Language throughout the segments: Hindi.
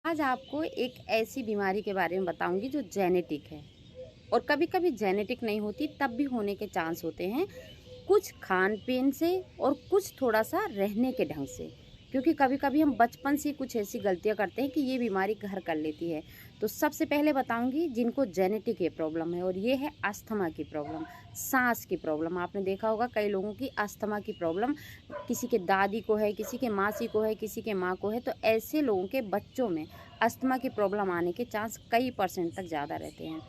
आज आपको एक ऐसी बीमारी के बारे में बताऊंगी जो जेनेटिक है और कभी कभी जेनेटिक नहीं होती तब भी होने के चांस होते हैं। कुछ खान पीन से और कुछ थोड़ा सा रहने के ढंग से, क्योंकि कभी कभी हम बचपन से कुछ ऐसी गलतियां करते हैं कि ये बीमारी घर कर लेती है। तो सबसे पहले बताऊंगी जिनको जेनेटिक ये प्रॉब्लम है, और ये है अस्थमा की प्रॉब्लम, सांस की प्रॉब्लम। आपने देखा होगा कई लोगों की अस्थमा की प्रॉब्लम किसी के दादी को है, किसी के मासी को है, किसी के माँ को है। तो ऐसे लोगों के बच्चों में अस्थमा की प्रॉब्लम आने के चांस कई परसेंट तक ज़्यादा रहते हैं।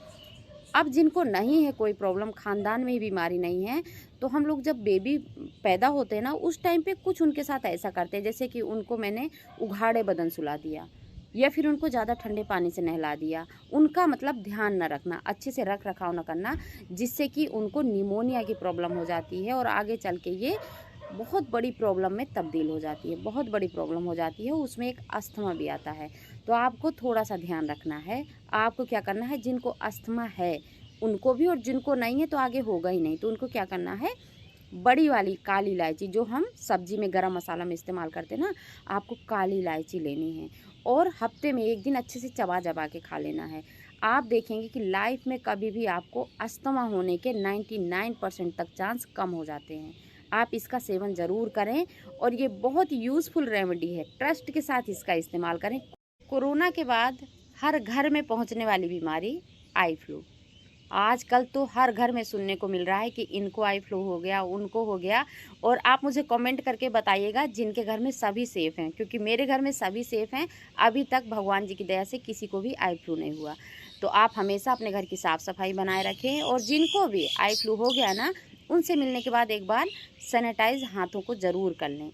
अब जिनको नहीं है कोई प्रॉब्लम, खानदान में ही बीमारी नहीं है, तो हम लोग जब बेबी पैदा होते हैं ना, उस टाइम पे कुछ उनके साथ ऐसा करते हैं, जैसे कि उनको मैंने उघाड़े बदन सुला दिया या फिर उनको ज़्यादा ठंडे पानी से नहला दिया। उनका मतलब ध्यान न रखना, अच्छे से रख रखाव न करना, जिससे कि उनको निमोनिया की प्रॉब्लम हो जाती है और आगे चल के ये बहुत बड़ी प्रॉब्लम में तब्दील हो जाती है, बहुत बड़ी प्रॉब्लम हो जाती है। उसमें एक अस्थमा भी आता है। तो आपको थोड़ा सा ध्यान रखना है। आपको क्या करना है, जिनको अस्थमा है उनको भी, और जिनको नहीं है तो आगे होगा ही नहीं, तो उनको क्या करना है, बड़ी वाली काली इलायची जो हम सब्जी में गरम मसाला में इस्तेमाल करते हैं ना, आपको काली इलायची लेनी है और हफ्ते में एक दिन अच्छे से चबा चबा के खा लेना है। आप देखेंगे कि लाइफ में कभी भी आपको अस्थमा होने के 99% तक चांस कम हो जाते हैं। आप इसका सेवन ज़रूर करें और ये बहुत यूज़फुल रेमेडी है। ट्रस्ट के साथ इसका इस्तेमाल करें। कोरोना के बाद हर घर में पहुंचने वाली बीमारी आई फ्लू, आजकल तो हर घर में सुनने को मिल रहा है कि इनको आई फ्लू हो गया, उनको हो गया। और आप मुझे कमेंट करके बताइएगा जिनके घर में सभी सेफ़ हैं, क्योंकि मेरे घर में सभी सेफ़ हैं। अभी तक भगवान जी की दया से किसी को भी आई फ्लू नहीं हुआ। तो आप हमेशा अपने घर की साफ़ सफाई बनाए रखें, और जिनको भी आई फ्लू हो गया ना, उनसे मिलने के बाद एक बार सैनिटाइज हाथों को ज़रूर कर लें।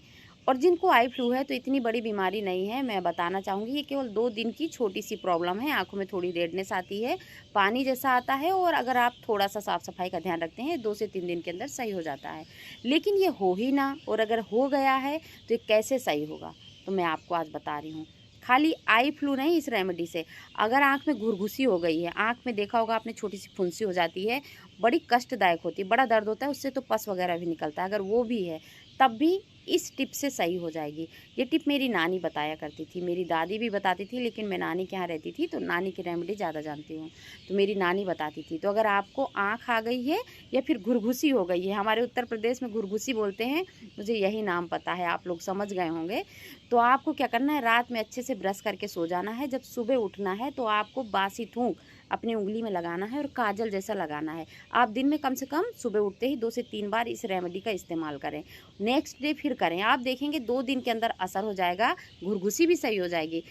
और जिनको आई फ्लू है तो इतनी बड़ी बीमारी नहीं है, मैं बताना चाहूँगी। ये केवल 2 दिन की छोटी सी प्रॉब्लम है। आँखों में थोड़ी रेडनेस आती है, पानी जैसा आता है, और अगर आप थोड़ा सा साफ़ सफाई का ध्यान रखते हैं 2 से 3 दिन के अंदर सही हो जाता है। लेकिन ये हो ही ना, और अगर हो गया है तो ये कैसे सही होगा, तो मैं आपको आज बता रही हूँ। खाली आई फ्लू नहीं, इस रेमेडी से अगर आँख में घुरघुसी हो गई है, आँख में देखा होगा आपने छोटी सी फुंसी हो जाती है, बड़ी कष्टदायक होती है, बड़ा दर्द होता है, उससे तो पस वगैरह भी निकलता है, अगर वो भी है तब भी इस टिप से सही हो जाएगी। ये टिप मेरी नानी बताया करती थी, मेरी दादी भी बताती थी, लेकिन मैं नानी के यहाँ रहती थी तो नानी की रेमेडी ज़्यादा जानती हूँ। तो मेरी नानी बताती थी। तो अगर आपको आँख आ गई है या फिर घुरघुसी हो गई है, हमारे उत्तर प्रदेश में घुरघुसी बोलते हैं, मुझे यही नाम पता है, आप लोग समझ गए होंगे। तो आपको क्या करना है, रात में अच्छे से ब्रश करके सो जाना है। जब सुबह उठना है तो आपको बासी थूक अपनी उंगली में लगाना है और काजल जैसा लगाना है। आप दिन में कम से कम सुबह उठते ही 2 से 3 बार इस रेमेडी का इस्तेमाल करें। नेक्स्ट डे फिर करें, आप देखेंगे 2 दिन के अंदर असर हो जाएगा, घुरघुसी भी सही हो जाएगी।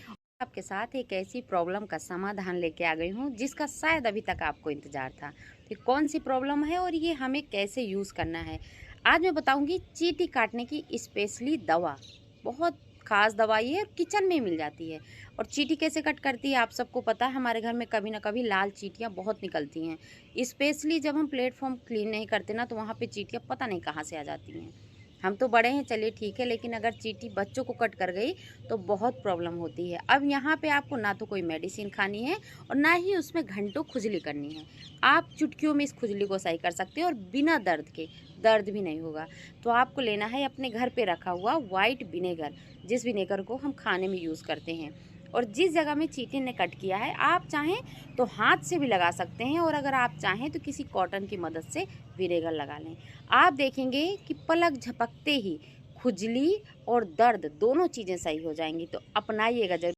आपके साथ एक ऐसी प्रॉब्लम का समाधान लेके आ गई हूँ जिसका शायद अभी तक आपको इंतजार था। तो कौन सी प्रॉब्लम है और ये हमें कैसे यूज़ करना है, आज मैं बताऊंगी। चींटी काटने की स्पेशली दवा, बहुत खास दवाई है, किचन में मिल जाती है। और चींटी कैसे कट करती है आप सबको पता है, हमारे घर में कभी ना कभी लाल चींटियाँ बहुत निकलती हैं। स्पेशली जब हम प्लेटफॉर्म क्लीन नहीं करते ना, तो वहाँ पे चींटियाँ पता नहीं कहाँ से आ जाती हैं। हम तो बड़े हैं चलिए ठीक है, लेकिन अगर चींटी बच्चों को कट कर गई तो बहुत प्रॉब्लम होती है। अब यहाँ पे आपको ना तो कोई मेडिसिन खानी है और ना ही उसमें घंटों खुजली करनी है। आप चुटकियों में इस खुजली को सही कर सकते हो और बिना दर्द के, दर्द भी नहीं होगा। तो आपको लेना है अपने घर पे रखा हुआ वाइट विनेगर, जिस विनेगर को हम खाने में यूज़ करते हैं। और जिस जगह में चींटी ने कट किया है, आप चाहें तो हाथ से भी लगा सकते हैं, और अगर आप चाहें तो किसी कॉटन की मदद से विनेगर लगा लें। आप देखेंगे कि पलक झपकते ही खुजली और दर्द दोनों चीज़ें सही हो जाएंगी। तो अपनाइएगा जरूर।